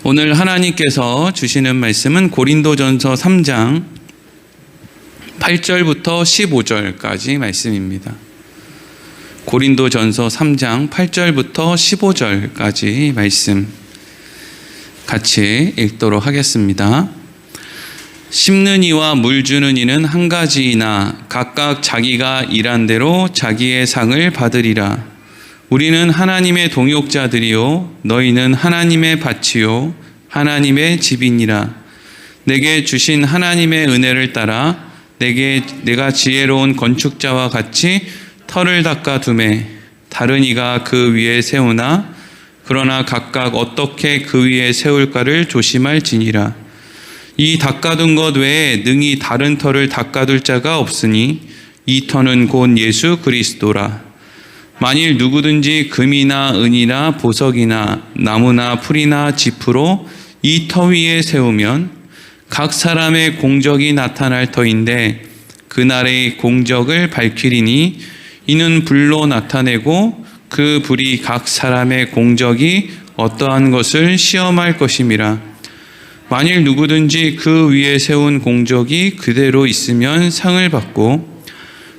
오늘 하나님께서 주시는 말씀은 고린도전서 3장 8절부터 15절까지 말씀입니다. 고린도전서 3장 8절부터 15절까지 말씀 같이 읽도록 하겠습니다. 심는 이와 물 주는 이는 한 가지이나 각각 자기가 일한 대로 자기의 상을 받으리라. 우리는 하나님의 동역자들이요 너희는 하나님의 밭이요 하나님의 집이니라. 내게 주신 하나님의 은혜를 따라 내가 지혜로운 건축자와 같이 터를 닦아 두매 다른 이가 그 위에 세우나 그러나 각각 어떻게 그 위에 세울까를 조심할지니라. 이 닦아둔 것 외에 능히 다른 터를 닦아둘 자가 없으니 이 터는 곧 예수 그리스도라. 만일 누구든지 금이나 은이나 보석이나 나무나 풀이나 짚으로 이 터 위에 세우면 각 사람의 공적이 나타날 터인데 그날의 공적을 밝히리니 이는 불로 나타내고 그 불이 각 사람의 공적이 어떠한 것을 시험할 것임이라. 만일 누구든지 그 위에 세운 공적이 그대로 있으면 상을 받고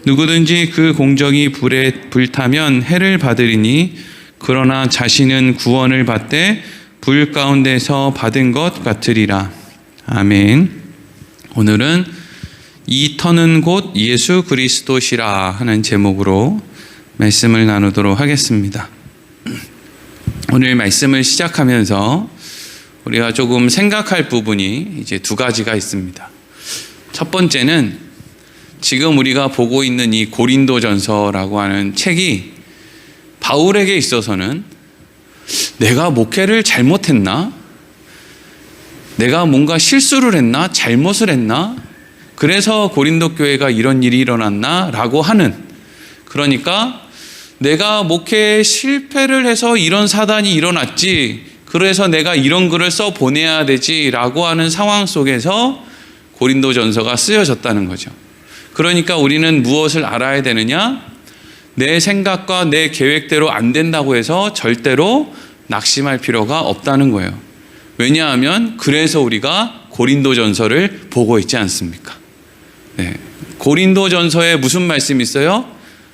누구든지 그 공적이 불에 불타면 해를 받으리니 그러나 자신은 구원을 받되 불 가운데서 받은 것 같으리라. 아멘. 오늘은 이 터는 곧 예수 그리스도시라 하는 제목으로 말씀을 나누도록 하겠습니다. 오늘 말씀을 시작하면서 우리가 조금 생각할 부분이 이제 두 가지가 있습니다. 첫 번째는 지금 우리가 보고 있는 이 고린도전서라고 하는 책이 바울에게 있어서는 내가 목회를 잘못했나? 내가 뭔가 실수를 했나? 잘못을 했나? 그래서 고린도 교회가 이런 일이 일어났나? 라고 하는, 그러니까 내가 목회에 실패를 해서 이런 사단이 일어났지, 그래서 내가 이런 글을 써 보내야 되지 라고 하는 상황 속에서 고린도전서가 쓰여졌다는 거죠. 그러니까 우리는 무엇을 알아야 되느냐? 내 생각과 내 계획대로 안 된다고 해서 절대로 낙심할 필요가 없다는 거예요. 왜냐하면 그래서 우리가 고린도전서를 보고 있지 않습니까? 네. 고린도전서에 무슨 말씀이 있어요?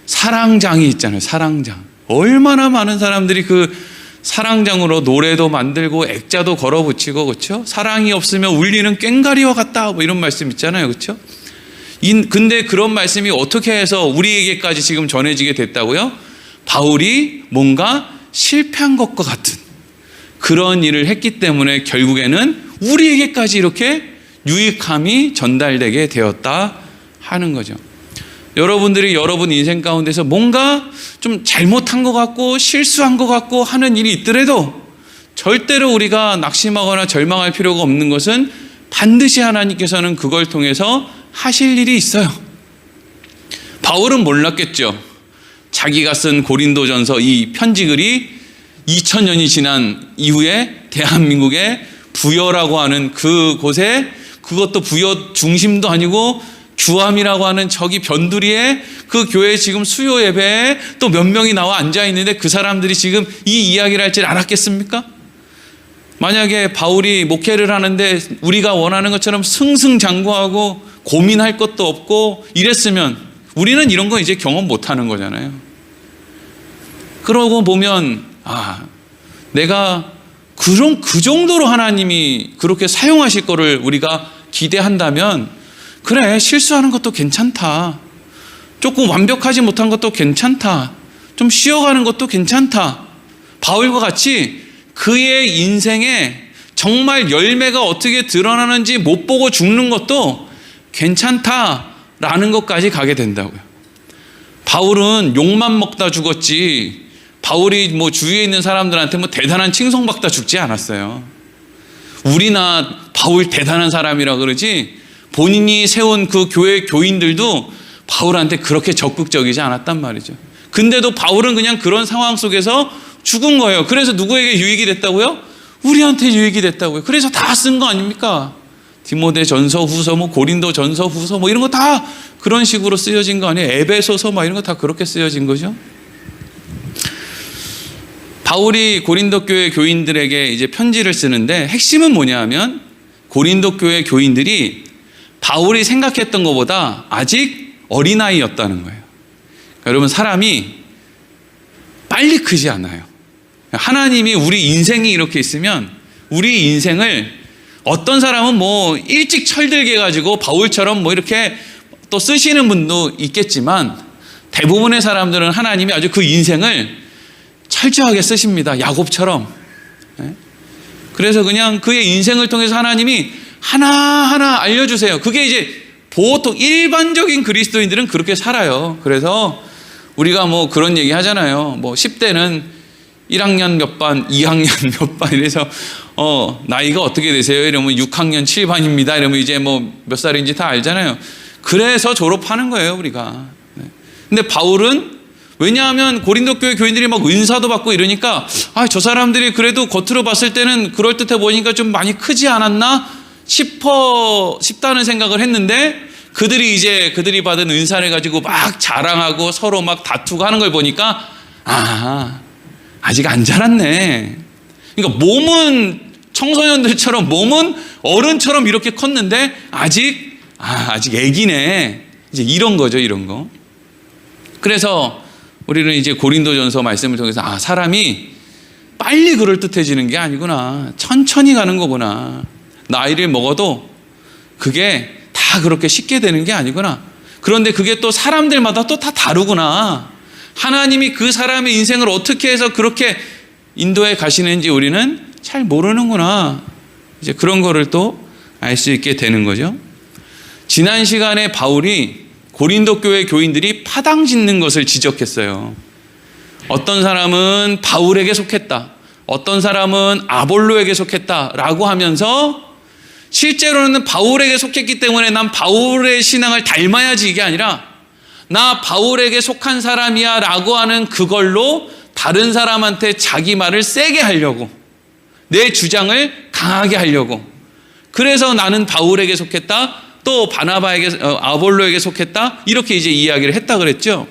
사랑장이 있잖아요. 사랑장. 얼마나 많은 사람들이 그 사랑장으로 노래도 만들고 액자도 걸어붙이고, 그렇죠? 사랑이 없으면 울리는 꽹과리와 같다, 뭐 이런 말씀 있잖아요, 그렇죠? 근데 그런 말씀이 어떻게 해서 우리에게까지 지금 전해지게 됐다고요? 바울이 뭔가 실패한 것과 같은 그런 일을 했기 때문에 결국에는 우리에게까지 이렇게 유익함이 전달되게 되었다 하는 거죠. 여러분들이 여러분 인생 가운데서 뭔가 좀 잘못한 것 같고 실수한 것 같고 하는 일이 있더라도 절대로 우리가 낙심하거나 절망할 필요가 없는 것은 반드시 하나님께서는 그걸 통해서 하실 일이 있어요. 바울은 몰랐겠죠. 자기가 쓴 고린도전서 이 편지글이 2000년이 지난 이후에 대한민국의 부여라고 하는 그곳에, 그것도 부여 중심도 아니고 규암이라고 하는 저기 변두리에 그 교회 지금 수요 예배에 또 몇 명이 나와 앉아 있는데 그 사람들이 지금 이 이야기를 할 줄 알았겠습니까? 만약에 바울이 목회를 하는데 우리가 원하는 것처럼 승승장구하고 고민할 것도 없고 이랬으면 우리는 이런 거 이제 경험 못 하는 거잖아요. 그러고 보면 내가 그 정도로 하나님이 그렇게 사용하실 거를 우리가 기대한다면 그래, 실수하는 것도 괜찮다. 조금 완벽하지 못한 것도 괜찮다. 좀 쉬어가는 것도 괜찮다. 바울과 같이 그의 인생에 정말 열매가 어떻게 드러나는지 못 보고 죽는 것도 괜찮다라는 것까지 가게 된다고요. 바울은 욕만 먹다 죽었지, 바울이 뭐 주위에 있는 사람들한테 뭐 대단한 칭송받다 죽지 않았어요. 우리나 바울 대단한 사람이라 그러지 본인이 세운 그 교회 교인들도 바울한테 그렇게 적극적이지 않았단 말이죠. 근데도 바울은 그냥 그런 상황 속에서 죽은 거예요. 그래서 누구에게 유익이 됐다고요? 우리한테 유익이 됐다고요. 그래서 다 쓴 거 아닙니까? 디모데 전서 후서, 뭐 고린도 전서 후서, 뭐 이런 거 다 그런 식으로 쓰여진 거 아니에요? 에베소서 막 이런 거 다 그렇게 쓰여진 거죠. 바울이 고린도 교회 교인들에게 이제 편지를 쓰는데 핵심은 뭐냐 하면 고린도 교회 교인들이 바울이 생각했던 것보다 아직 어린아이였다는 거예요. 그러니까 여러분, 사람이 빨리 크지 않아요. 하나님이 우리 인생이 이렇게 있으면 우리 인생을 어떤 사람은 뭐 일찍 철들게 해가지고 바울처럼 뭐 이렇게 또 쓰시는 분도 있겠지만 대부분의 사람들은 하나님이 아주 그 인생을 철저하게 쓰십니다. 야곱처럼. 그래서 그냥 그의 인생을 통해서 하나님이 하나하나 알려주세요. 그게 이제 보통 일반적인 그리스도인들은 그렇게 살아요. 그래서 우리가 뭐 그런 얘기 하잖아요. 뭐 10대는 1학년 몇 반, 2학년 몇 반 이래서 나이가 어떻게 되세요? 이러면 6학년 7반입니다. 이러면 이제 뭐 몇 살인지 다 알잖아요. 그래서 졸업하는 거예요, 우리가. 근데 바울은 왜냐하면 고린도 교회 교인들이 막 은사도 받고 이러니까 저 사람들이 그래도 겉으로 봤을 때는 그럴듯해 보이니까 좀 많이 크지 않았나 싶다는 생각을 했는데 그들이 받은 은사를 가지고 막 자랑하고 서로 막 다투고 하는 걸 보니까 아직 안 자랐네. 그러니까 몸은 청소년들처럼 몸은 어른처럼 이렇게 컸는데 아직 애기네. 이제 이런 거죠, 이런 거. 그래서 우리는 이제 고린도전서 말씀을 통해서 사람이 빨리 그럴듯해지는 게 아니구나. 천천히 가는 거구나. 나이를 먹어도 그게 다 그렇게 쉽게 되는 게 아니구나. 그런데 그게 또 사람들마다 또 다 다르구나. 하나님이 그 사람의 인생을 어떻게 해서 그렇게 인도해 가시는지 우리는 잘 모르는구나. 이제 그런 거를 또 알 수 있게 되는 거죠. 지난 시간에 바울이 고린도 교회 교인들이 파당 짓는 것을 지적했어요. 어떤 사람은 바울에게 속했다. 어떤 사람은 아볼로에게 속했다라고 하면서 실제로는 바울에게 속했기 때문에 난 바울의 신앙을 닮아야지 이게 아니라 나 바울에게 속한 사람이야 라고 하는 그걸로 다른 사람한테 자기 말을 세게 하려고 내 주장을 강하게 하려고 그래서 나는 바울에게 속했다 또 바나바에게 아볼로에게 속했다 이렇게 이제 이야기를 했다 그랬죠.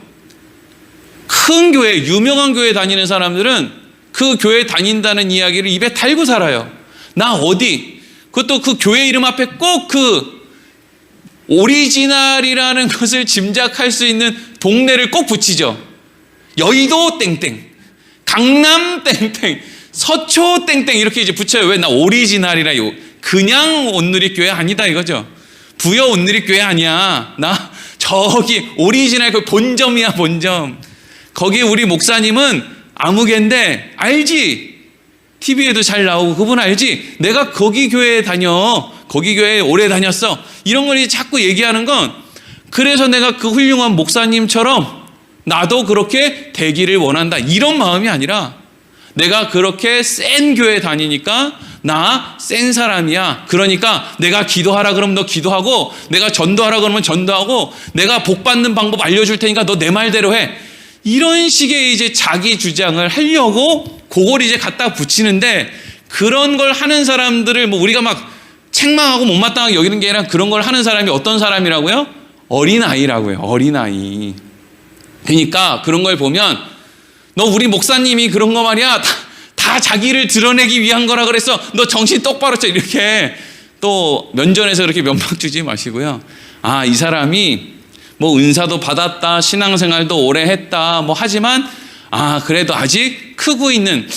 큰 교회 유명한 교회 다니는 사람들은 그 교회 다닌다는 이야기를 입에 달고 살아요. 나 어디 그것도 그 교회 이름 앞에 꼭 그 오리지널이라는 것을 짐작할 수 있는 동네를 꼭 붙이죠. 여의도 땡땡, 강남 땡땡, 서초 땡땡 이렇게 이제 붙여요. 왜? 나 오리지널이라 그냥 온누리교회 아니다 이거죠. 부여 온누리교회 아니야. 나 저기 오리지널 그 본점이야 본점. 거기 우리 목사님은 아무개인데 알지? TV에도 잘 나오고 그분 알지? 내가 거기 교회에 다녀. 거기 교회에 오래 다녔어. 이런 걸 자꾸 얘기하는 건 그래서 내가 그 훌륭한 목사님처럼 나도 그렇게 되기를 원한다. 이런 마음이 아니라 내가 그렇게 센 교회 다니니까 나 센 사람이야. 그러니까 내가 기도하라 그러면 너 기도하고 내가 전도하라 그러면 전도하고 내가 복 받는 방법 알려줄 테니까 너 내 말대로 해. 이런 식의 이제 자기 주장을 하려고 그걸 이제 갖다 붙이는데 그런 걸 하는 사람들을 뭐 우리가 막 책망하고 못마땅하게 여기는 게 아니라 그런 걸 하는 사람이 어떤 사람이라고요? 어린아이라고요. 어린아이. 그러니까 그런 걸 보면 너 우리 목사님이 그런 거 말이야. 다 자기를 드러내기 위한 거라 그랬어. 너 정신 똑바로 쳐. 이렇게 또 면전에서 그렇게 면박 주지 마시고요. 이 사람이 뭐 은사도 받았다. 신앙생활도 오래 했다. 뭐 하지만 그래도 아직 크고 있는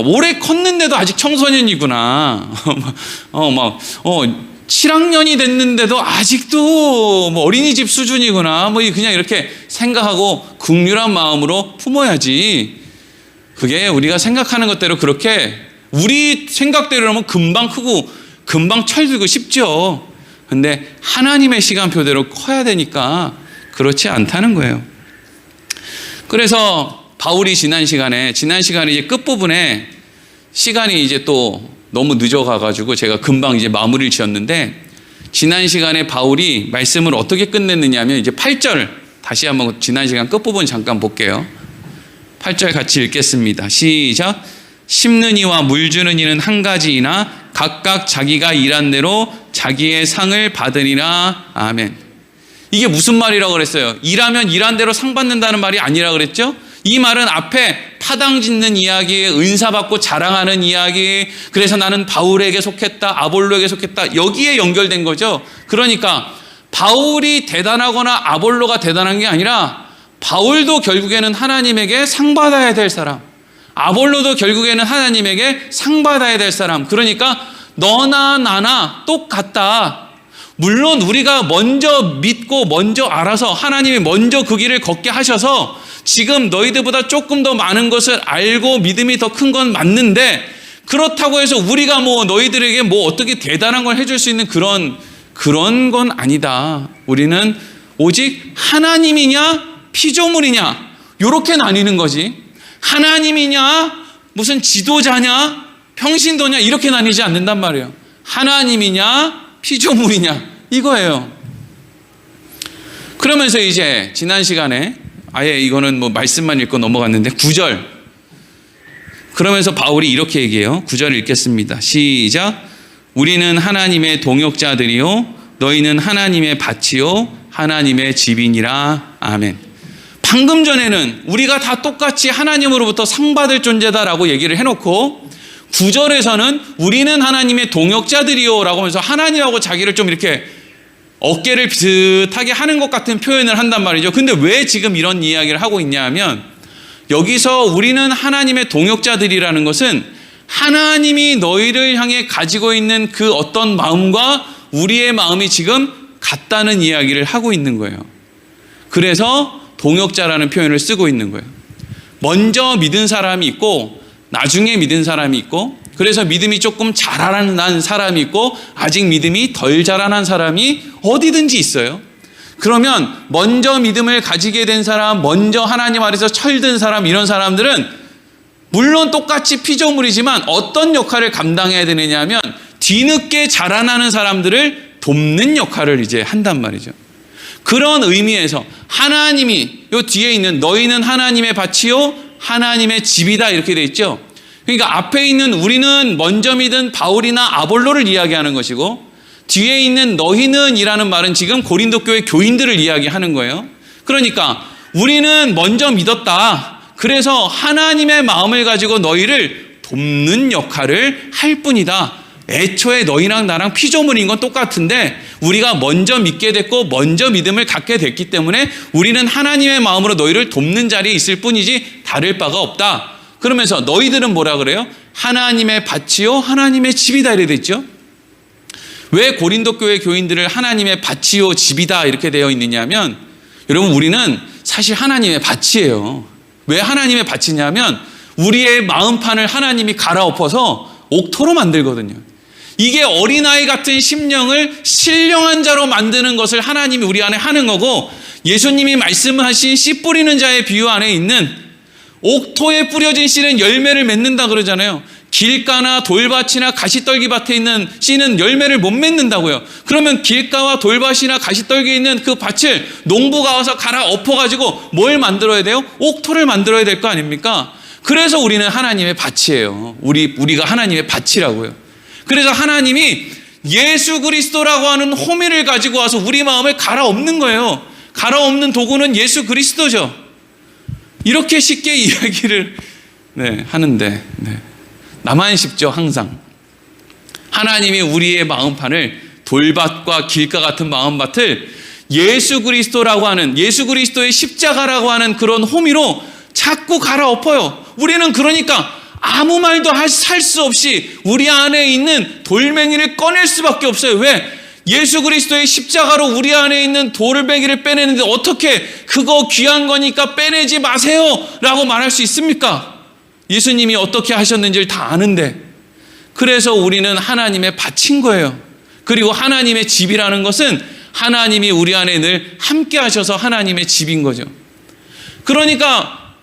오래 컸는데도 아직 청소년이구나. 7학년이 됐는데도 아직도 뭐 어린이집 수준이구나. 뭐 그냥 이렇게 생각하고 긍휼한 마음으로 품어야지. 그게 우리가 생각하는 것대로 그렇게 우리 생각대로라면 금방 크고 금방 철들고 싶죠. 근데 하나님의 시간표대로 커야 되니까 그렇지 않다는 거예요. 그래서 바울이 지난 시간에 이제 끝부분에 시간이 이제 또 너무 늦어가가지고 제가 금방 이제 마무리를 지었는데 지난 시간에 바울이 말씀을 어떻게 끝냈느냐 하면 이제 8절 다시 한번 지난 시간 끝부분 잠깐 볼게요. 8절 같이 읽겠습니다. 시작. 심는 이와 물 주는 이는 한 가지이나 각각 자기가 일한 대로 자기의 상을 받으리라. 아멘. 이게 무슨 말이라고 그랬어요? 일하면 일한 대로 상 받는다는 말이 아니라 그랬죠? 이 말은 앞에 파당 짓는 이야기, 은사 받고 자랑하는 이야기, 그래서 나는 바울에게 속했다, 아볼로에게 속했다, 여기에 연결된 거죠. 그러니까 바울이 대단하거나 아볼로가 대단한 게 아니라 바울도 결국에는 하나님에게 상 받아야 될 사람, 아볼로도 결국에는 하나님에게 상 받아야 될 사람. 그러니까 너나 나나 똑같다. 물론 우리가 먼저 믿고 먼저 알아서 하나님이 먼저 그 길을 걷게 하셔서 지금 너희들보다 조금 더 많은 것을 알고 믿음이 더 큰 건 맞는데, 그렇다고 해서 우리가 뭐 너희들에게 뭐 어떻게 대단한 걸 해줄 수 있는 그런 건 아니다. 우리는 오직 하나님이냐 피조물이냐 이렇게 나뉘는 거지. 하나님이냐 무슨 지도자냐 평신도냐 이렇게 나뉘지 않는단 말이에요. 하나님이냐 피조물이냐 이거예요. 그러면서 이제 지난 시간에 아예 이거는 뭐 말씀만 읽고 넘어갔는데 9절, 그러면서 바울이 이렇게 얘기해요. 9절 읽겠습니다. 시작. 우리는 하나님의 동역자들이요 너희는 하나님의 밭이요 하나님의 집이니라. 아멘. 방금 전에는 우리가 다 똑같이 하나님으로부터 상 받을 존재다라고 얘기를 해놓고 9절에서는 우리는 하나님의 동역자들이요 라고 하면서 하나님하고 자기를 좀 이렇게 어깨를 비슷하게 하는 것 같은 표현을 한단 말이죠. 근데 왜 지금 이런 이야기를 하고 있냐 하면, 여기서 우리는 하나님의 동역자들이라는 것은 하나님이 너희를 향해 가지고 있는 그 어떤 마음과 우리의 마음이 지금 같다는 이야기를 하고 있는 거예요. 그래서 동역자라는 표현을 쓰고 있는 거예요. 먼저 믿은 사람이 있고 나중에 믿은 사람이 있고, 그래서 믿음이 조금 자라난 사람이 있고 아직 믿음이 덜 자라난 사람이 어디든지 있어요. 그러면 먼저 믿음을 가지게 된 사람, 먼저 하나님 아래서 철든 사람, 이런 사람들은 물론 똑같이 피조물이지만 어떤 역할을 감당해야 되느냐 하면 뒤늦게 자라나는 사람들을 돕는 역할을 이제 한단 말이죠. 그런 의미에서 하나님이 요 뒤에 있는 너희는 하나님의 밭이요 하나님의 집이다 이렇게 돼 있죠. 그러니까 앞에 있는 우리는 먼저 믿은 바울이나 아볼로를 이야기하는 것이고, 뒤에 있는 너희는 이라는 말은 지금 고린도 교회 교인들을 이야기하는 거예요. 그러니까 우리는 먼저 믿었다. 그래서 하나님의 마음을 가지고 너희를 돕는 역할을 할 뿐이다. 애초에 너희랑 나랑 피조물인 건 똑같은데 우리가 먼저 믿게 됐고 먼저 믿음을 갖게 됐기 때문에 우리는 하나님의 마음으로 너희를 돕는 자리에 있을 뿐이지 다를 바가 없다. 그러면서 너희들은 뭐라 그래요? 하나님의 밭이요 하나님의 집이다 이래 됐죠. 왜 고린도 교회 교인들을 하나님의 밭이요 집이다 이렇게 되어 있느냐면, 여러분 우리는 사실 하나님의 밭이에요. 왜 하나님의 밭이냐면 우리의 마음판을 하나님이 갈아엎어서 옥토로 만들거든요. 이게 어린아이 같은 심령을 신령한 자로 만드는 것을 하나님이 우리 안에 하는 거고, 예수님이 말씀하신 씨 뿌리는 자의 비유 안에 있는 옥토에 뿌려진 씨는 열매를 맺는다 그러잖아요. 길가나 돌밭이나 가시떨기밭에 있는 씨는 열매를 못 맺는다고요. 그러면 길가와 돌밭이나 가시떨기에 있는 그 밭을 농부가 와서 갈아엎어가지고 뭘 만들어야 돼요? 옥토를 만들어야 될 거 아닙니까? 그래서 우리는 하나님의 밭이에요. 우리가 하나님의 밭이라고요. 그래서 하나님이 예수 그리스도라고 하는 호미를 가지고 와서 우리 마음을 갈아엎는 거예요. 갈아엎는 도구는 예수 그리스도죠. 이렇게 쉽게 이야기를 하는데 나만 쉽죠. 항상 하나님이 우리의 마음판을, 돌밭과 길가 같은 마음밭을 예수 그리스도라고 하는, 예수 그리스도의 십자가라고 하는 그런 호미로 자꾸 갈아엎어요. 우리는 그러니까 아무 말도 할 수 없이 우리 안에 있는 돌멩이를 꺼낼 수밖에 없어요. 왜? 예수 그리스도의 십자가로 우리 안에 있는 돌멩이를 빼내는데 어떻게 그거 귀한 거니까 빼내지 마세요 라고 말할 수 있습니까? 예수님이 어떻게 하셨는지를 다 아는데. 그래서 우리는 하나님의 밭인 거예요. 그리고 하나님의 집이라는 것은 하나님이 우리 안에 늘 함께 하셔서 하나님의 집인 거죠. 그러니까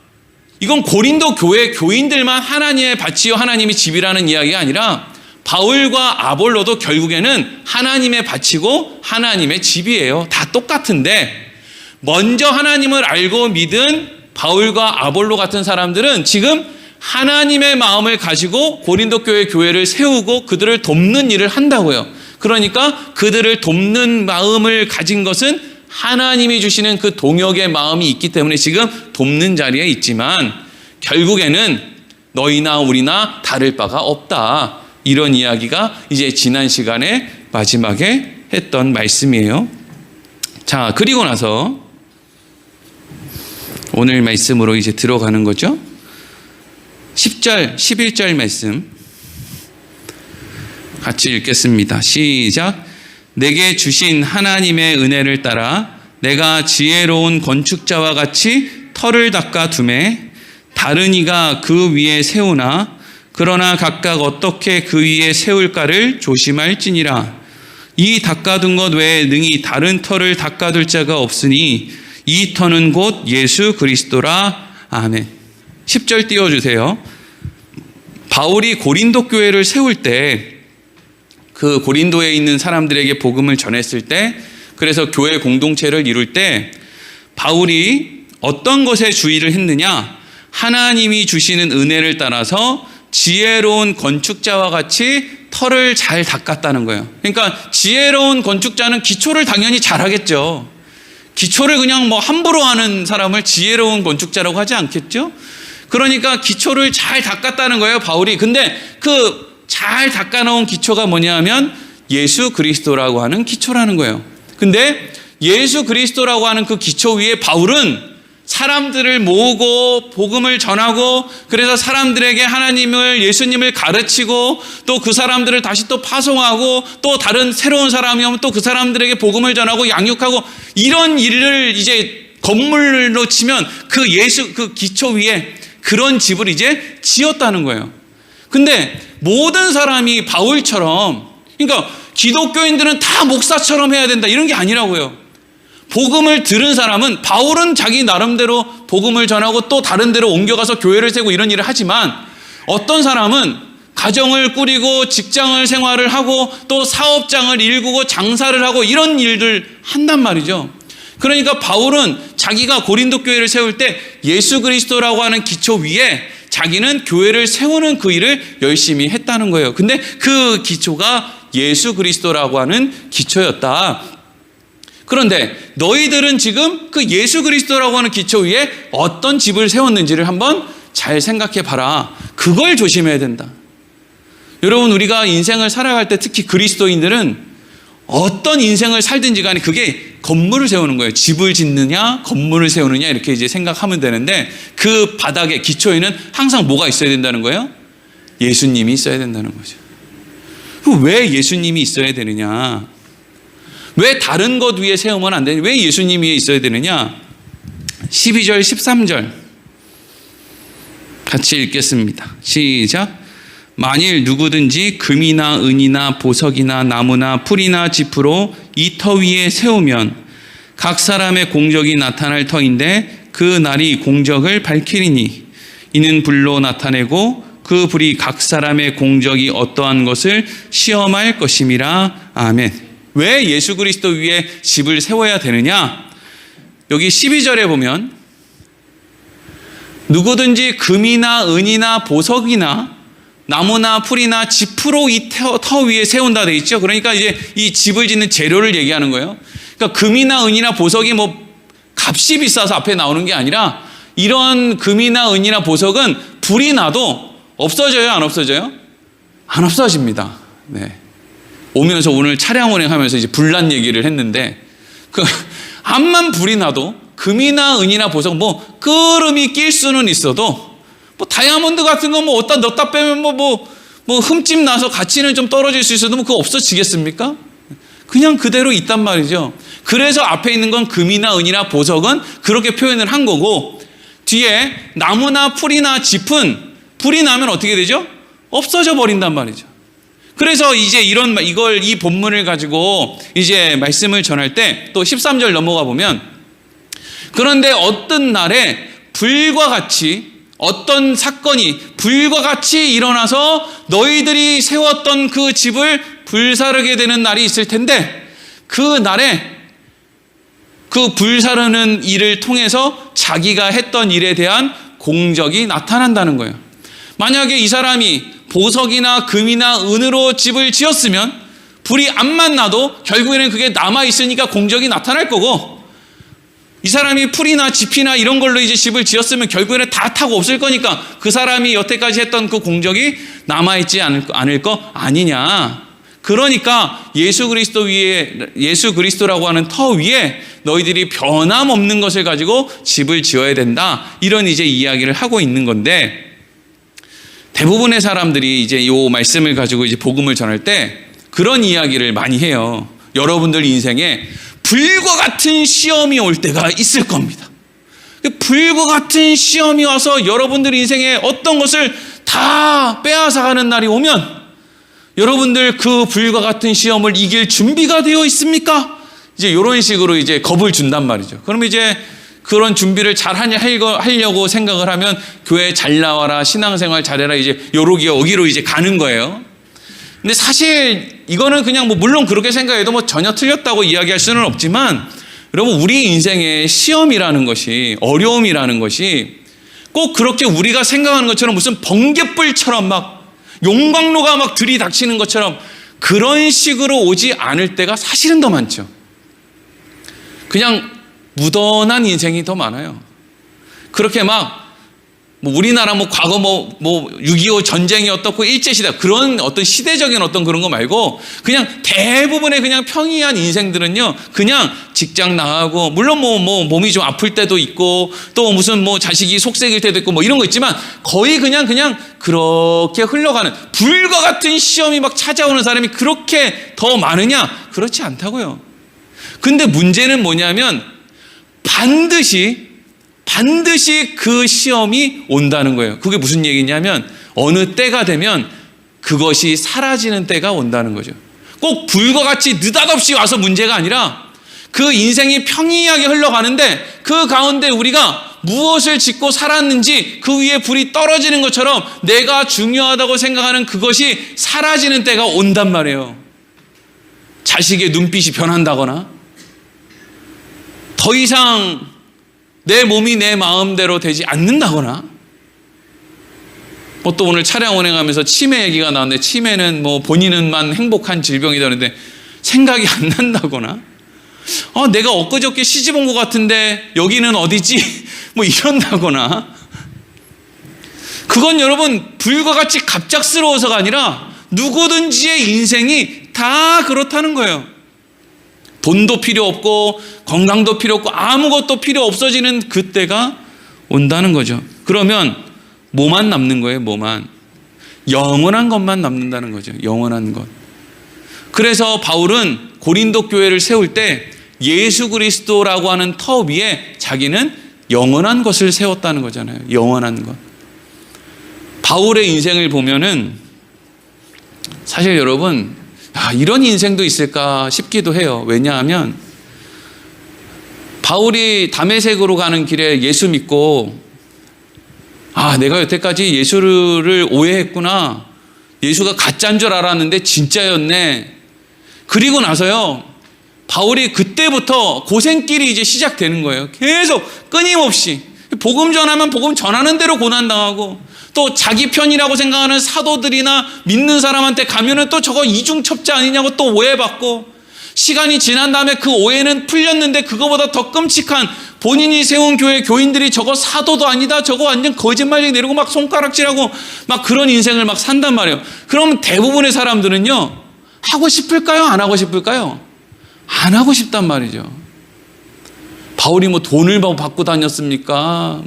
이건 고린도 교회 교인들만 하나님의 밭이요 하나님의 집이라는 이야기가 아니라 바울과 아볼로도 결국에는 하나님의 밭이고 하나님의 집이에요. 다 똑같은데 먼저 하나님을 알고 믿은 바울과 아볼로 같은 사람들은 지금 하나님의 마음을 가지고 고린도 교회 교회를 세우고 그들을 돕는 일을 한다고요. 그러니까 그들을 돕는 마음을 가진 것은 하나님이 주시는 그 동역의 마음이 있기 때문에 지금 돕는 자리에 있지만 결국에는 너희나 우리나 다를 바가 없다. 이런 이야기가 이제 지난 시간에 마지막에 했던 말씀이에요. 자, 그리고 나서 오늘 말씀으로 이제 들어가는 거죠. 10절, 11절 말씀 같이 읽겠습니다. 시작. 내게 주신 하나님의 은혜를 따라 내가 지혜로운 건축자와 같이 터를 닦아 두매 다른 이가 그 위에 세우나 그러나 각각 어떻게 그 위에 세울까를 조심할지니라. 이 닦아둔 것 외에 능히 다른 터를 닦아둘 자가 없으니 이 터는 곧 예수 그리스도라. 아멘. 10절 띄워주세요. 바울이 고린도 교회를 세울 때 그 고린도에 있는 사람들에게 복음을 전했을 때, 그래서 교회 공동체를 이룰 때 바울이 어떤 것에 주의를 했느냐? 하나님이 주시는 은혜를 따라서 지혜로운 건축자와 같이 터를 잘 닦았다는 거예요. 그러니까 지혜로운 건축자는 기초를 당연히 잘하겠죠. 기초를 그냥 뭐 함부로 하는 사람을 지혜로운 건축자라고 하지 않겠죠? 그러니까 기초를 잘 닦았다는 거예요, 바울이. 근데 그 잘 닦아놓은 기초가 뭐냐 하면 예수 그리스도라고 하는 기초라는 거예요. 근데 예수 그리스도라고 하는 그 기초 위에 바울은 사람들을 모으고 복음을 전하고, 그래서 사람들에게 하나님을, 예수님을 가르치고, 또 그 사람들을 다시 또 파송하고, 또 다른 새로운 사람이 오면 또 그 사람들에게 복음을 전하고 양육하고, 이런 일을 이제 건물로 치면 그 기초 위에 그런 집을 이제 지었다는 거예요. 근데 모든 사람이 바울처럼, 그러니까 기독교인들은 다 목사처럼 해야 된다 이런 게 아니라고요. 복음을 들은 사람은, 바울은 자기 나름대로 복음을 전하고 또 다른 데로 옮겨가서 교회를 세우고 이런 일을 하지만, 어떤 사람은 가정을 꾸리고 직장을 생활을 하고 또 사업장을 일구고 장사를 하고 이런 일들 한단 말이죠. 그러니까 바울은 자기가 고린도 교회를 세울 때 예수 그리스도라고 하는 기초 위에 자기는 교회를 세우는 그 일을 열심히 했다는 거예요. 근데 그 기초가 예수 그리스도라고 하는 기초였다. 그런데 너희들은 지금 그 예수 그리스도라고 하는 기초 위에 어떤 집을 세웠는지를 한번 잘 생각해 봐라. 그걸 조심해야 된다. 여러분, 우리가 인생을 살아갈 때 특히 그리스도인들은 어떤 인생을 살든지 간에 그게 건물을 세우는 거예요. 집을 짓느냐 건물을 세우느냐 이렇게 이제 생각하면 되는데, 그 바닥에 기초에는 항상 뭐가 있어야 된다는 거예요? 예수님이 있어야 된다는 거죠. 왜 예수님이 있어야 되느냐? 왜 다른 것 위에 세우면 안 되느냐? 왜 예수님 위에 있어야 되느냐? 12절 13절 같이 읽겠습니다. 시작. 만일 누구든지 금이나 은이나 보석이나 나무나 풀이나 지프로 이 터 위에 세우면 각 사람의 공적이 나타날 터인데 그 날이 공적을 밝히리니 이는 불로 나타내고 그 불이 각 사람의 공적이 어떠한 것을 시험할 것임이라. 아멘. 왜 예수 그리스도 위에 집을 세워야 되느냐? 여기 12절에 보면 누구든지 금이나 은이나 보석이나 나무나 풀이나 지프로 이 터 위에 세운다 돼 있죠. 그러니까 이제 이 집을 짓는 재료를 얘기하는 거예요. 그러니까 금이나 은이나 보석이 뭐 값이 비싸서 앞에 나오는 게 아니라, 이런 금이나 은이나 보석은 불이 나도 없어져요, 안 없어져요? 안 없어집니다. 네. 오면서 오늘 차량 운행하면서 이제 불난 얘기를 했는데, 암만 불이 나도 금이나 은이나 보석 뭐 끄름이 낄 수는 있어도, 뭐 다이아몬드 같은 거 뭐 어디다 넣었다 빼면 뭐 흠집 나서 가치는 좀 떨어질 수 있어도 뭐 그거 없어지겠습니까? 그냥 그대로 있단 말이죠. 그래서 앞에 있는 건 금이나 은이나 보석은 그렇게 표현을 한 거고, 뒤에 나무나 풀이나 짚은 불이 나면 어떻게 되죠? 없어져 버린단 말이죠. 그래서 이제 이 본문을 가지고 이제 말씀을 전할 때 또 13절 넘어가 보면, 그런데 어떤 날에 불과 같이, 어떤 사건이 불과 같이 일어나서 너희들이 세웠던 그 집을 불사르게 되는 날이 있을 텐데, 그 날에 그 불사르는 일을 통해서 자기가 했던 일에 대한 공적이 나타난다는 거예요. 만약에 이 사람이 보석이나 금이나 은으로 집을 지었으면 불이 암만 나도 결국에는 그게 남아있으니까 공적이 나타날 거고, 이 사람이 풀이나 짚이나 이런 걸로 이제 집을 지었으면 결국에는 다 타고 없을 거니까 그 사람이 여태까지 했던 그 공적이 남아있지 않을 거 아니냐. 그러니까 예수 그리스도라고 하는 터 위에 너희들이 변함없는 것을 가지고 집을 지어야 된다. 이런 이제 이야기를 하고 있는 건데, 대부분의 사람들이 이제 이 말씀을 가지고 이제 복음을 전할 때 그런 이야기를 많이 해요. 여러분들 인생에 불과 같은 시험이 올 때가 있을 겁니다. 불과 같은 시험이 와서 여러분들 인생에 어떤 것을 다 빼앗아가는 날이 오면 여러분들 그 불과 같은 시험을 이길 준비가 되어 있습니까? 이제 이런 식으로 이제 겁을 준단 말이죠. 그러면 이제 그런 준비를 잘 하려고 생각을 하면 교회 잘 나와라, 신앙생활 잘해라, 이제 여기로 이제 가는 거예요. 근데 사실 이거는 그냥 물론 그렇게 생각해도 전혀 틀렸다고 이야기할 수는 없지만, 여러분 우리 인생의 시험이라는 것이, 어려움이라는 것이 꼭 그렇게 우리가 생각하는 것처럼 무슨 번갯불처럼 막 용광로가 막 들이닥치는 것처럼 그런 식으로 오지 않을 때가 사실은 더 많죠. 그냥 무던한 인생이 더 많아요. 그렇게 우리나라 과거 6.25 전쟁이 어떻고 일제시대 그런 어떤 시대적인 어떤 그런 거 말고 그냥 대부분의 그냥 평이한 인생들은요, 그냥 직장 나가고 물론 몸이 좀 아플 때도 있고 또 무슨 자식이 속썩일 때도 있고 이런 거 있지만 거의 그냥 그렇게 흘러가는, 불과 같은 시험이 막 찾아오는 사람이 그렇게 더 많으냐? 그렇지 않다고요. 근데 문제는 뭐냐면 반드시 그 시험이 온다는 거예요. 그게 무슨 얘기냐면 어느 때가 되면 그것이 사라지는 때가 온다는 거죠. 꼭 불과 같이 느닷없이 와서 문제가 아니라 그 인생이 평이하게 흘러가는데 그 가운데 우리가 무엇을 짓고 살았는지 그 위에 불이 떨어지는 것처럼 내가 중요하다고 생각하는 그것이 사라지는 때가 온단 말이에요. 자식의 눈빛이 변한다거나 더 이상 내 몸이 내 마음대로 되지 않는다거나, 또 오늘 차량 운행하면서 치매 얘기가 나왔는데 치매는 본인은만 행복한 질병이라는데 생각이 안 난다거나, 내가 엊그저께 시집 온 것 같은데 여기는 어디지? 이런다거나, 그건 여러분 불과 같이 갑작스러워서가 아니라 누구든지의 인생이 다 그렇다는 거예요. 돈도 필요 없고 건강도 필요 없고 아무것도 필요 없어지는 그때가 온다는 거죠. 그러면 뭐만 남는 거예요? 뭐만? 영원한 것만 남는다는 거죠. 영원한 것. 그래서 바울은 고린도 교회를 세울 때 예수 그리스도라고 하는 터 위에 자기는 영원한 것을 세웠다는 거잖아요. 영원한 것. 바울의 인생을 보면은 사실 여러분 이런 인생도 있을까 싶기도 해요. 왜냐하면 바울이 다메섹으로 가는 길에 예수 믿고 내가 여태까지 예수를 오해했구나. 예수가 가짜인 줄 알았는데 진짜였네. 그리고 나서요, 바울이 그때부터 고생길이 이제 시작되는 거예요. 계속 끊임없이 복음 전하면 복음 전하는 대로 고난당하고, 또 자기 편이라고 생각하는 사도들이나 믿는 사람한테 가면은 또 저거 이중첩자 아니냐고 또 오해받고, 시간이 지난 다음에 그 오해는 풀렸는데 그거보다 더 끔찍한, 본인이 세운 교회 교인들이 저거 사도도 아니다, 저거 완전 거짓말쟁이 내리고 막 손가락질하고 막 그런 인생을 막 산단 말이에요. 그럼 대부분의 사람들은요, 하고 싶을까요? 안 하고 싶을까요? 안 하고 싶단 말이죠. 바울이 돈을 받고 다녔습니까?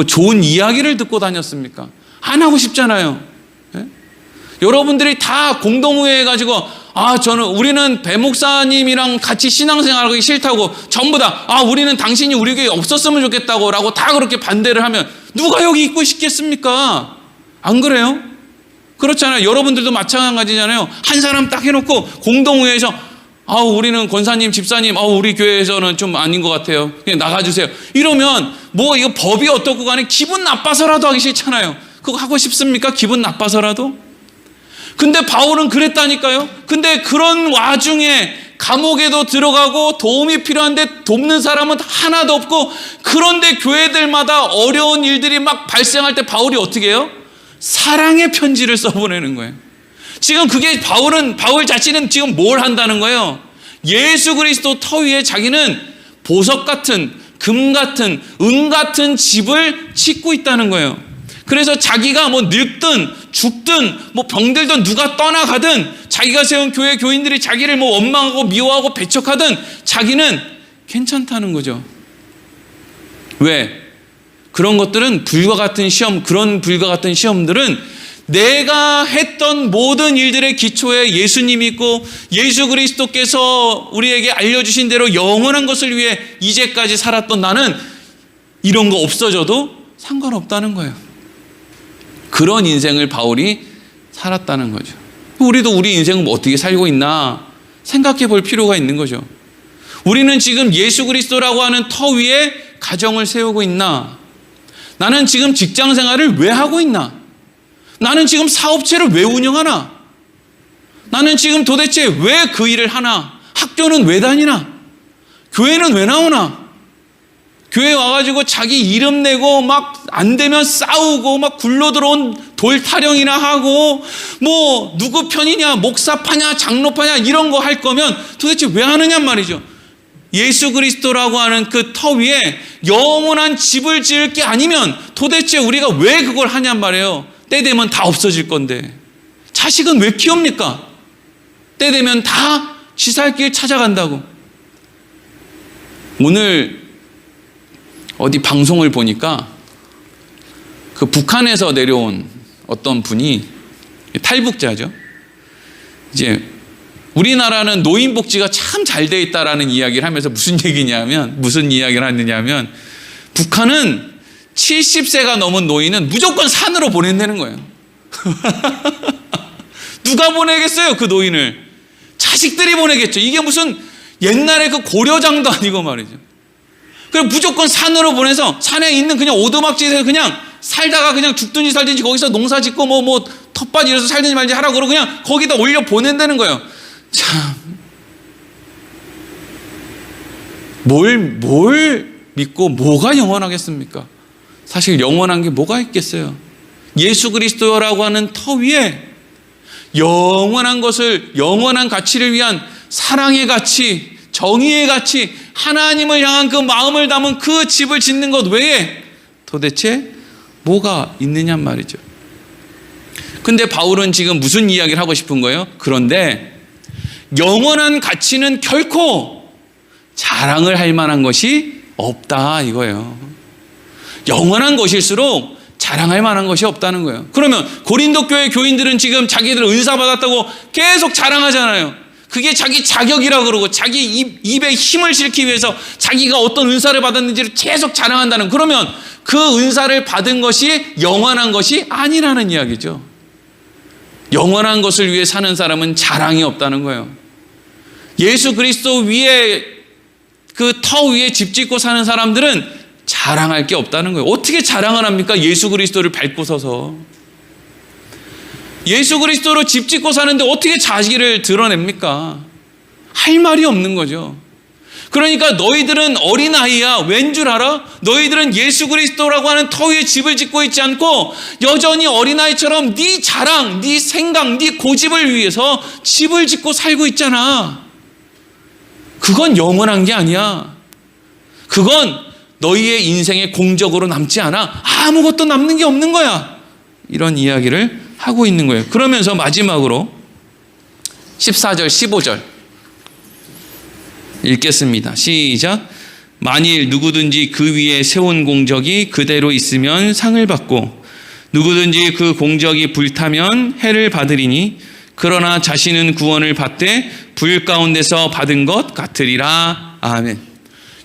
좋은 이야기를 듣고 다녔습니까? 안 하고 싶잖아요. 네? 여러분들이 다 공동의회 해가지고 우리는 배 목사님이랑 같이 신앙생활하기 싫다고 전부 다 우리는 당신이 우리 교회에 없었으면 좋겠다고 라고 다 그렇게 반대를 하면 누가 여기 있고 싶겠습니까? 안 그래요? 그렇잖아요. 여러분들도 마찬가지잖아요. 한 사람 딱 해놓고 공동의회에서 우리는 권사님, 집사님, 우리 교회에서는 좀 아닌 것 같아요. 그냥 나가주세요. 이러면 이거 법이 어떻고 간에 기분 나빠서라도 하기 싫잖아요. 그거 하고 싶습니까? 기분 나빠서라도? 근데 바울은 그랬다니까요. 근데 그런 와중에 감옥에도 들어가고 도움이 필요한데 돕는 사람은 하나도 없고, 그런데 교회들마다 어려운 일들이 막 발생할 때 바울이 어떻게 해요? 사랑의 편지를 써보내는 거예요. 지금 그게 바울 자신은 지금 뭘 한다는 거예요? 예수 그리스도 터 위에 자기는 보석 같은 금 같은, 은 같은 집을 짓고 있다는 거예요. 그래서 자기가 뭐 늙든 죽든 뭐 병들든 누가 떠나가든 자기가 세운 교회 교인들이 자기를 뭐 원망하고 미워하고 배척하든 자기는 괜찮다는 거죠. 왜? 그런 것들은 불과 같은 시험, 그런 불과 같은 시험들은 내가 했던 모든 일들의 기초에 예수님이 있고 예수 그리스도께서 우리에게 알려주신 대로 영원한 것을 위해 이제까지 살았던 나는 이런 거 없어져도 상관없다는 거예요. 그런 인생을 바울이 살았다는 거죠. 우리도 우리 인생은 뭐 어떻게 살고 있나 생각해 볼 필요가 있는 거죠. 우리는 지금 예수 그리스도라고 하는 터 위에 가정을 세우고 있나? 나는 지금 직장 생활을 왜 하고 있나? 나는 지금 사업체를 왜 운영하나? 나는 지금 도대체 왜 그 일을 하나? 학교는 왜 다니나? 교회는 왜 나오나? 교회 와가지고 자기 이름 내고 막 안 되면 싸우고 막 굴러 들어온 돌 타령이나 하고 뭐 누구 편이냐, 목사파냐, 장로파냐 이런 거 할 거면 도대체 왜 하느냔 말이죠. 예수 그리스도라고 하는 그 터 위에 영원한 집을 지을 게 아니면 도대체 우리가 왜 그걸 하냔 말이에요. 때 되면 다 없어질 건데. 자식은 왜 키웁니까? 때 되면 다 지 살 길 찾아간다고. 오늘 어디 방송을 보니까 그 북한에서 내려온 어떤 분이 탈북자죠. 이제 우리나라는 노인복지가 참 잘 돼 있다라는 이야기를 하면서 무슨 이야기를 하느냐면 북한은 70세가 넘은 노인은 무조건 산으로 보낸다는 거예요. 누가 보내겠어요, 그 노인을? 자식들이 보내겠죠. 이게 무슨 옛날에 그 고려장도 아니고 말이죠. 그럼 무조건 산으로 보내서 산에 있는 그냥 오두막지에서 그냥 살다가 그냥 죽든지 살든지 거기서 농사 짓고 뭐 텃밭 이어서 살든지 말든지 하라고 그러고 그냥 거기다 올려 보낸다는 거예요. 참. 뭘 믿고 뭐가 영원하겠습니까? 사실 영원한 게 뭐가 있겠어요? 예수 그리스도라고 하는 터 위에 영원한 것을, 영원한 가치를 위한 사랑의 가치, 정의의 가치, 하나님을 향한 그 마음을 담은 그 집을 짓는 것 외에 도대체 뭐가 있느냔 말이죠. 근데 바울은 지금 무슨 이야기를 하고 싶은 거예요? 그런데 영원한 가치는 결코 자랑을 할 만한 것이 없다 이거예요. 영원한 것일수록 자랑할 만한 것이 없다는 거예요. 그러면 고린도 교회 교인들은 지금 자기들 은사 받았다고 계속 자랑하잖아요. 그게 자기 자격이라 그러고 자기 입에 힘을 실기 위해서 자기가 어떤 은사를 받았는지를 계속 자랑한다는, 그러면 그 은사를 받은 것이 영원한 것이 아니라는 이야기죠. 영원한 것을 위해 사는 사람은 자랑이 없다는 거예요. 예수 그리스도 위에 그 터 위에 집 짓고 사는 사람들은 자랑할 게 없다는 거예요. 어떻게 자랑을 합니까? 예수 그리스도를 밟고 서서. 예수 그리스도로 집 짓고 사는데 어떻게 자기를 드러냅니까? 할 말이 없는 거죠. 그러니까 너희들은 어린아이야. 왠 줄 알아? 너희들은 예수 그리스도라고 하는 터 위에 집을 짓고 있지 않고 여전히 어린아이처럼 네 자랑, 네 생각, 네 고집을 위해서 집을 짓고 살고 있잖아. 그건 영원한 게 아니야. 그건 너희의 인생의 공적으로 남지 않아. 아무것도 남는 게 없는 거야. 이런 이야기를 하고 있는 거예요. 그러면서 마지막으로 14절, 15절 읽겠습니다. 시작. 만일 누구든지 그 위에 세운 공적이 그대로 있으면 상을 받고 누구든지 그 공적이 불타면 해를 받으리니 그러나 자신은 구원을 받되 불 가운데서 받은 것 같으리라. 아멘.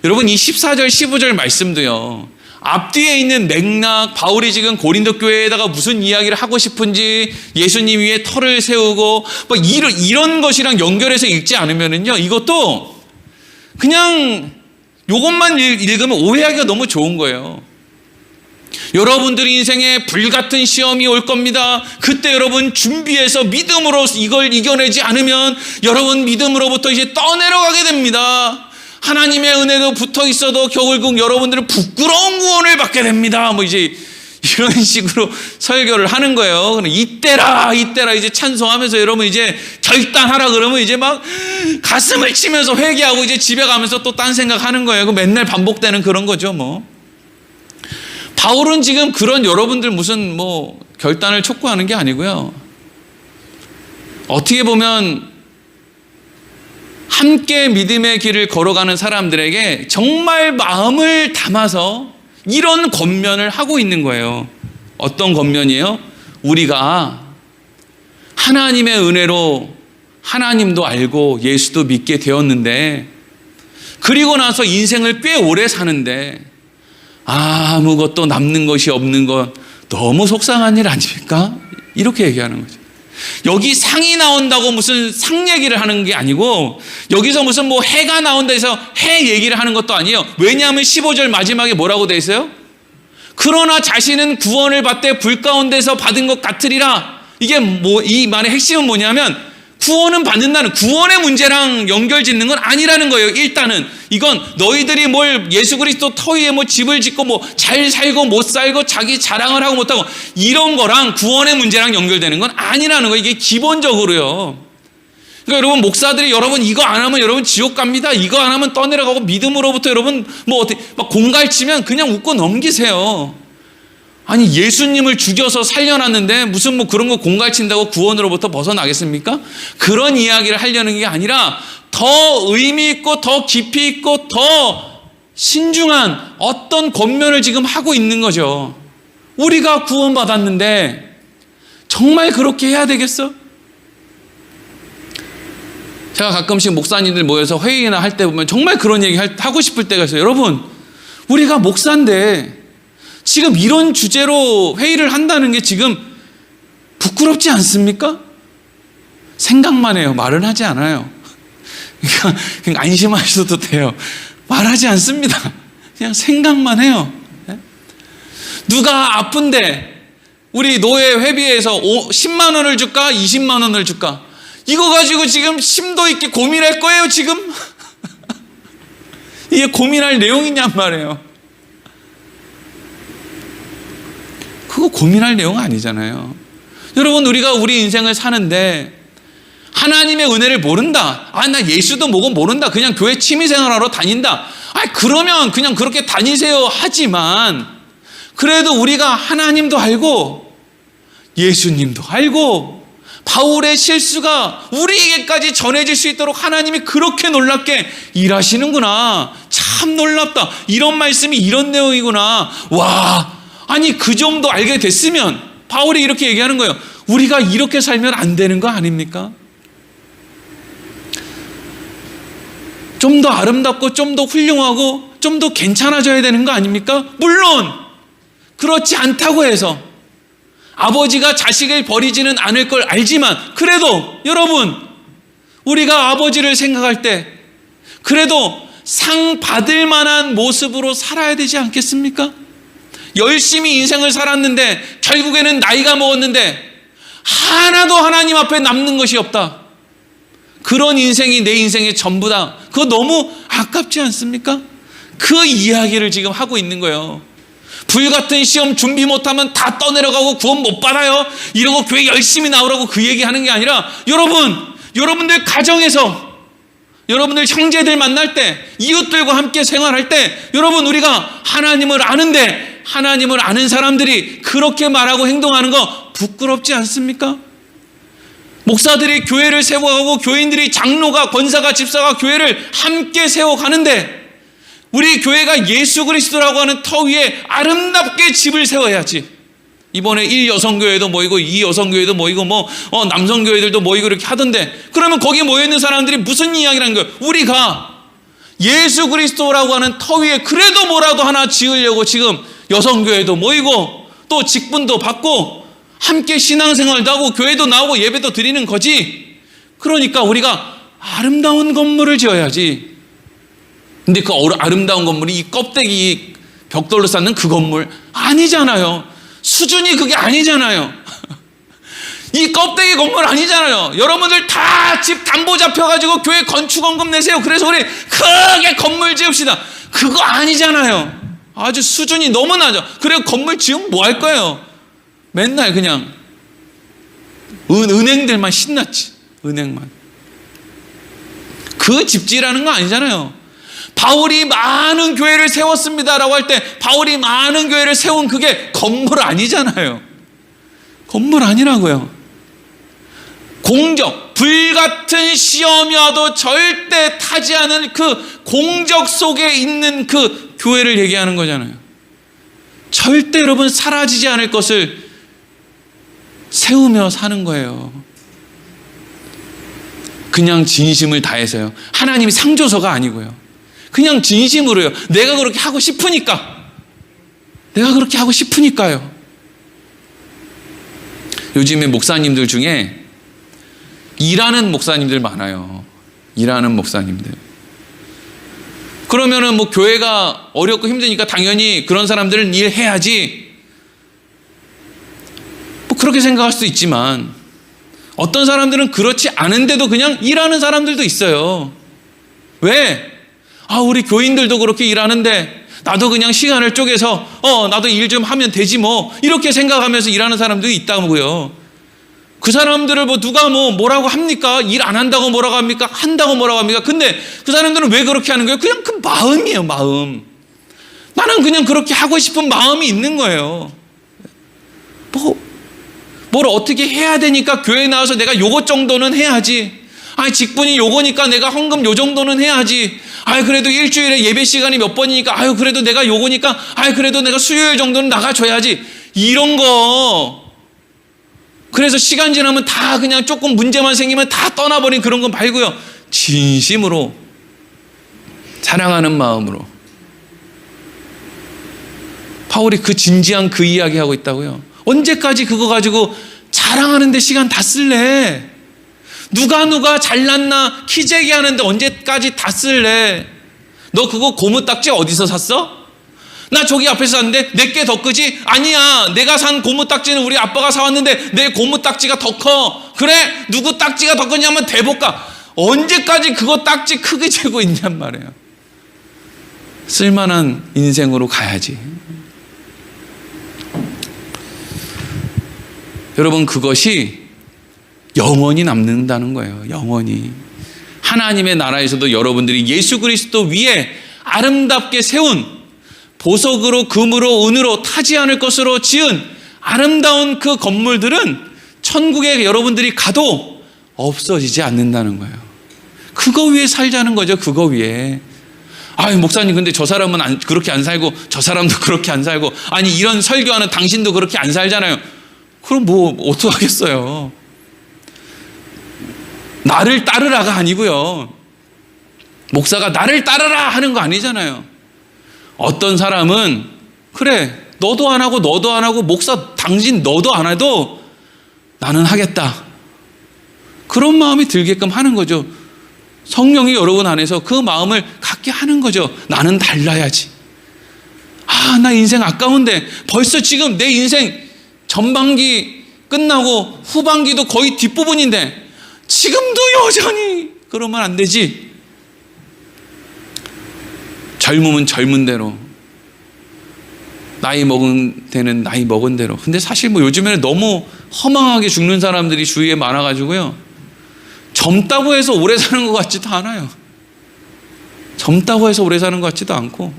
여러분, 이 14절 15절 말씀도요, 앞뒤에 있는 맥락, 바울이 지금 고린도 교회에다가 무슨 이야기를 하고 싶은지, 예수님 위에 터를 세우고 뭐 이런 것이랑 연결해서 읽지 않으면은요, 이것도 그냥 이것만 읽으면 오해하기가 너무 좋은 거예요. 여러분들의 인생에 불같은 시험이 올 겁니다. 그때 여러분 준비해서 믿음으로 이걸 이겨내지 않으면 여러분 믿음으로부터 이제 떠내려가게 됩니다. 하나님의 은혜도 붙어 있어도 결국 여러분들은 부끄러운 구원을 받게 됩니다. 뭐 이제 이런 식으로 설교를 하는 거예요. 이때라 이제 찬송하면서 여러분 이제 결단하라 그러면 이제 막 가슴을 치면서 회개하고 이제 집에 가면서 또 딴 생각하는 거예요. 그 맨날 반복되는 그런 거죠, 뭐. 바울은 지금 그런 여러분들 무슨 뭐 결단을 촉구하는 게 아니고요. 어떻게 보면 함께 믿음의 길을 걸어가는 사람들에게 정말 마음을 담아서 이런 권면을 하고 있는 거예요. 어떤 권면이에요? 우리가 하나님의 은혜로 하나님도 알고 예수도 믿게 되었는데, 그리고 나서 인생을 꽤 오래 사는데 아무것도 남는 것이 없는 건 너무 속상한 일 아닙니까? 이렇게 얘기하는 거죠. 여기 상이 나온다고 무슨 상 얘기를 하는 게 아니고, 여기서 무슨 뭐 해가 나온다 해서 해 얘기를 하는 것도 아니에요. 왜냐하면 15절 마지막에 뭐라고 돼 있어요? 그러나 자신은 구원을 받되 불 가운데서 받은 것 같으리라. 이게 뭐, 이 말의 핵심은 뭐냐면, 구원은 받는다는, 구원의 문제랑 연결 짓는 건 아니라는 거예요. 일단은 이건 너희들이 뭘 예수 그리스도 터 위에 뭐 집을 짓고 뭐 잘 살고 못 살고 자기 자랑을 하고 못하고 이런 거랑 구원의 문제랑 연결되는 건 아니라는 거예요. 이게 기본적으로요. 그러니까 여러분, 목사들이 여러분 이거 안 하면 여러분 지옥 갑니다, 이거 안 하면 떠내려가고 믿음으로부터 여러분 뭐 어떻게 막 공갈치면 그냥 웃고 넘기세요. 아니, 예수님을 죽여서 살려놨는데 무슨 뭐 그런 거 공갈친다고 구원으로부터 벗어나겠습니까? 그런 이야기를 하려는 게 아니라 더 의미 있고 더 깊이 있고 더 신중한 어떤 권면을 지금 하고 있는 거죠. 우리가 구원받았는데 정말 그렇게 해야 되겠어? 제가 가끔씩 목사님들 모여서 회의나 할 때 보면 정말 그런 얘기 하고 싶을 때가 있어요. 여러분, 우리가 목사인데 지금 이런 주제로 회의를 한다는 게 지금 부끄럽지 않습니까? 생각만 해요. 말은 하지 않아요. 그러니까 안심하셔도 돼요. 말하지 않습니다. 그냥 생각만 해요. 누가 아픈데 우리 노예 회비에서 10만 원을 줄까? 20만 원을 줄까? 이거 가지고 지금 심도 있게 고민할 거예요, 지금? 이게 고민할 내용이냔 말이에요. 그거 고민할 내용 아니잖아요. 여러분, 우리가 우리 인생을 사는데 하나님의 은혜를 모른다. 아, 나 예수도 뭐고 모른다. 그냥 교회 취미생활하러 다닌다. 아, 그러면 그냥 그렇게 다니세요. 하지만 그래도 우리가 하나님도 알고 예수님도 알고 바울의 실수가 우리에게까지 전해질 수 있도록 하나님이 그렇게 놀랍게 일하시는구나. 참 놀랍다. 이런 말씀이 이런 내용이구나. 와, 아니, 그 정도 알게 됐으면 바울이 이렇게 얘기하는 거예요. 우리가 이렇게 살면 안 되는 거 아닙니까? 좀 더 아름답고 좀 더 훌륭하고 좀 더 괜찮아져야 되는 거 아닙니까? 물론 그렇지 않다고 해서 아버지가 자식을 버리지는 않을 걸 알지만, 그래도 여러분, 우리가 아버지를 생각할 때 그래도 상 받을 만한 모습으로 살아야 되지 않겠습니까? 열심히 인생을 살았는데 결국에는 나이가 먹었는데 하나도 하나님 앞에 남는 것이 없다. 그런 인생이 내 인생의 전부다. 그거 너무 아깝지 않습니까? 그 이야기를 지금 하고 있는 거예요. 불같은 시험 준비 못하면 다 떠내려가고 구원 못 받아요, 이러고 교회 열심히 나오라고 그 얘기하는 게 아니라, 여러분들 가정에서 여러분들 형제들 만날 때, 이웃들과 함께 생활할 때, 여러분, 우리가 하나님을 아는데 하나님을 아는 사람들이 그렇게 말하고 행동하는 거 부끄럽지 않습니까? 목사들이 교회를 세워가고 교인들이, 장로가, 권사가, 집사가 교회를 함께 세워가는데 우리 교회가 예수 그리스도라고 하는 터 위에 아름답게 집을 세워야지. 이번에 1여성교회도 모이고 2여성교회도 모이고 남성교회들도 모이고 이렇게 하던데, 그러면 거기 모여있는 사람들이 무슨 이야기를 하는 거예요? 우리가 예수 그리스도라고 하는 터 위에 그래도 뭐라도 하나 지으려고 지금 여성교회도 모이고 또 직분도 받고 함께 신앙생활도 하고 교회도 나오고 예배도 드리는 거지. 그러니까 우리가 아름다운 건물을 지어야지. 근데 그 아름다운 건물이 이 껍데기 벽돌로 쌓는 그 건물 아니잖아요. 수준이 그게 아니잖아요. 이 껍데기 건물 아니잖아요. 여러분들 다 집 담보 잡혀가지고 교회 건축원금 내세요. 그래서 우리 크게 건물 지읍시다. 그거 아니잖아요. 아주 수준이 너무 낮아. 그래서 건물 지으면 뭐 할 거예요? 맨날 그냥 은행들만 신났지. 은행만. 그 집지라는 거 아니잖아요. 바울이 많은 교회를 세웠습니다라고 할 때 바울이 많은 교회를 세운 그게 건물 아니잖아요. 건물 아니라고요. 공적, 불같은 시험이 와도 절대 타지 않은 그 공적 속에 있는 그 교회를 얘기하는 거잖아요. 절대 여러분 사라지지 않을 것을 세우며 사는 거예요. 그냥 진심을 다해서요. 하나님이 상조서가 아니고요. 그냥 진심으로요. 내가 그렇게 하고 싶으니까. 내가 그렇게 하고 싶으니까요. 요즘에 목사님들 중에 일하는 목사님들 많아요. 일하는 목사님들. 그러면은 뭐 교회가 어렵고 힘드니까 당연히 그런 사람들은 일해야지. 뭐 그렇게 생각할 수도 있지만 어떤 사람들은 그렇지 않은데도 그냥 일하는 사람들도 있어요. 왜? 우리 교인들도 그렇게 일하는데 나도 그냥 시간을 쪼개서 나도 일 좀 하면 되지 뭐 이렇게 생각하면서 일하는 사람들이 있다고요. 그 사람들을 뭐 누가 뭐라고 합니까? 일 안 한다고 뭐라고 합니까? 한다고 뭐라고 합니까? 근데 그 사람들은 왜 그렇게 하는 거예요? 그냥 그 마음이에요, 마음. 나는 그냥 그렇게 하고 싶은 마음이 있는 거예요. 뭘 어떻게 해야 되니까 교회에 나와서 내가 요것 정도는 해야지. 직분이 요거니까 내가 헌금 요 정도는 해야지. 그래도 일주일에 예배 시간이 몇 번이니까 그래도 내가 요거니까 그래도 내가 수요일 정도는 나가줘야지. 이런 거. 그래서 시간 지나면 다 그냥 조금 문제만 생기면 다 떠나버린 그런 건 말고요. 진심으로 사랑하는 마음으로. 바울이 그 진지한 그 이야기하고 있다고요. 언제까지 그거 가지고 자랑하는데 시간 다 쓸래? 누가 잘났나 키재기 하는데 언제까지 다 쓸래? 너 그거 고무딱지 어디서 샀어? 나 저기 앞에서 샀는데 내게 더 크지? 아니야, 내가 산 고무딱지는 우리 아빠가 사왔는데 내 고무딱지가 더 커. 그래? 누구 딱지가 더 크냐면 대볼까? 언제까지 그거 딱지 크게 재고 있냔 말이에요. 쓸만한 인생으로 가야지. 여러분, 그것이 영원히 남는다는 거예요. 영원히. 하나님의 나라에서도 여러분들이 예수 그리스도 위에 아름답게 세운 보석으로 금으로 은으로 타지 않을 것으로 지은 아름다운 그 건물들은 천국에 여러분들이 가도 없어지지 않는다는 거예요. 그거 위에 살자는 거죠. 그거 위에. 목사님 근데 저 사람은 그렇게 안 살고 저 사람도 그렇게 안 살고 이런 설교하는 당신도 그렇게 안 살잖아요. 그럼 뭐 어떡하겠어요. 나를 따르라가 아니고요. 목사가 나를 따르라 하는 거 아니잖아요. 어떤 사람은 그래 너도 안 하고 너도 안 하고 목사 당신 너도 안 해도 나는 하겠다. 그런 마음이 들게끔 하는 거죠. 성령이 여러분 안에서 그 마음을 갖게 하는 거죠. 나는 달라야지. 나 인생 아까운데 벌써 지금 내 인생 전반기 끝나고 후반기도 거의 뒷부분인데 지금도 여전히 그러면 안 되지. 젊으면 젊은 대로, 나이 먹은 데는 나이 먹은 대로. 근데 사실 요즘에는 너무 허망하게 죽는 사람들이 주위에 많아가지고요. 젊다고 해서 오래 사는 것 같지도 않아요. 젊다고 해서 오래 사는 것 같지도 않고.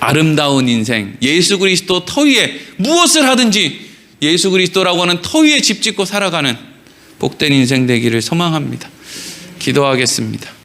아름다운 인생, 예수 그리스도 터 위에 무엇을 하든지 예수 그리스도라고 하는 터 위에 집 짓고 살아가는 복된 인생 되기를 소망합니다. 기도하겠습니다.